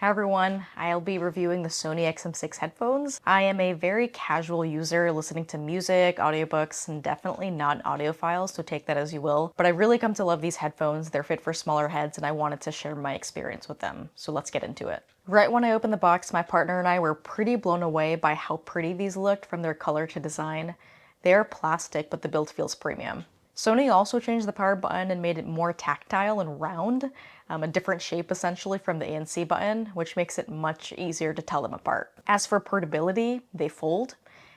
Hi everyone, I'll be reviewing the Sony XM6 headphones. I am a very casual user listening to music, audiobooks, and definitely not an audiophile, so take that as you will. But I really come to love these headphones. They're fit for smaller heads and I wanted to share my experience with them. So let's get into it. Right when I opened the box, my partner and I were pretty blown away by how pretty these looked from their color to design. They are plastic, but the build feels premium. Sony also changed the power button and made it more tactile and round, a different shape essentially from the ANC button, which makes it much easier to tell them apart. As for portability, they fold.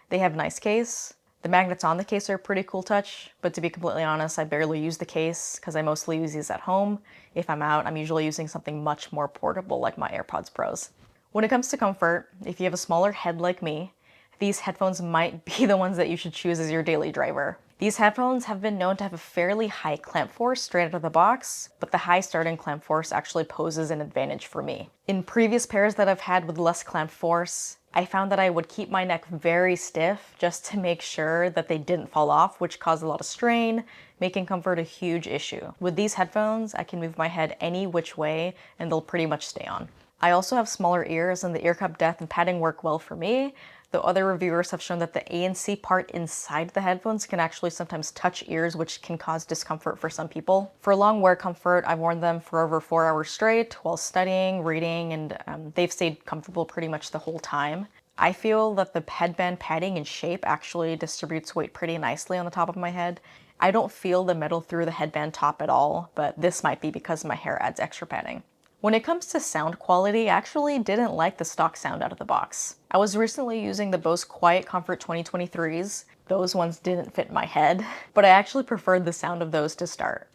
They have a nice case. The magnets on the case are a pretty cool touch, but to be completely honest, I barely use the case because I mostly use these at home. If I'm out, I'm usually using something much more portable like my AirPods Pros. When it comes to comfort, if you have a smaller head like me, these headphones might be the ones that you should choose as your daily driver. These headphones have been known to have a fairly high clamp force straight out of the box, but the high starting clamp force actually poses an advantage for me. In previous pairs that I've had with less clamp force, I found that I would keep my neck very stiff just to make sure that they didn't fall off, which caused a lot of strain, making comfort a huge issue. With these headphones, I can move my head any which way and they'll pretty much stay on. I also have smaller ears and the ear cup depth and padding work well for me, though other reviewers have shown that the ANC part inside the headphones can actually sometimes touch ears, which can cause discomfort for some people. For long wear comfort, I've worn them for over 4 hours straight while studying, reading, and they've stayed comfortable pretty much the whole time. I feel that the headband padding and shape actually distributes weight pretty nicely on the top of my head. I don't feel the metal through the headband top at all, but this might be because my hair adds extra padding. When it comes to sound quality, I actually didn't like the stock sound out of the box. I was recently using the Bose Quiet Comfort 2023s. Those ones didn't fit my head, but I actually preferred the sound of those to start.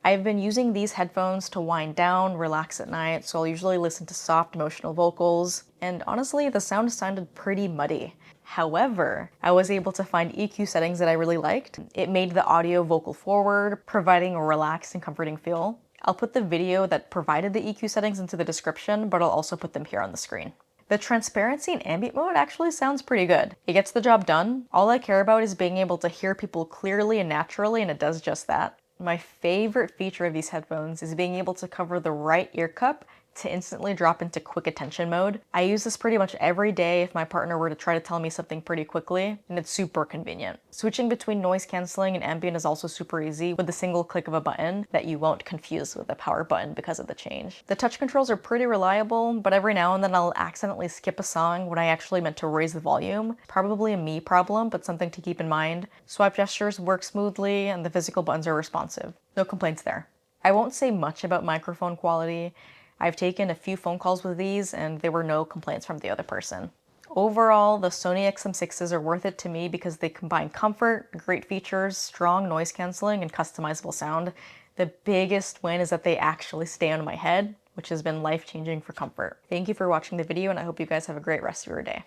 I've been using these headphones to wind down, relax at night, so I'll usually listen to soft emotional vocals, and honestly, the sound sounded pretty muddy. However, I was able to find EQ settings that I really liked. It made the audio vocal forward, providing a relaxed and comforting feel. I'll put the video that provided the EQ settings into the description, but I'll also put them here on the screen. The transparency in ambient mode actually sounds pretty good. It gets the job done. All I care about is being able to hear people clearly and naturally, and it does just that. My favorite feature of these headphones is being able to cover the right ear cup to instantly drop into quick attention mode. I use this pretty much every day if my partner were to try to tell me something pretty quickly, and it's super convenient. Switching between noise canceling and ambient is also super easy with a single click of a button that you won't confuse with the power button because of the change. The touch controls are pretty reliable, but every now and then I'll accidentally skip a song when I actually meant to raise the volume. Probably a me problem, but something to keep in mind. Swipe gestures work smoothly and the physical buttons are responsive. No complaints there. I won't say much about microphone quality. I've taken a few phone calls with these and there were no complaints from the other person. Overall, the Sony XM6s are worth it to me because they combine comfort, great features, strong noise canceling, and customizable sound. The biggest win is that they actually stay on my head, which has been life-changing for comfort. Thank you for watching the video and I hope you guys have a great rest of your day.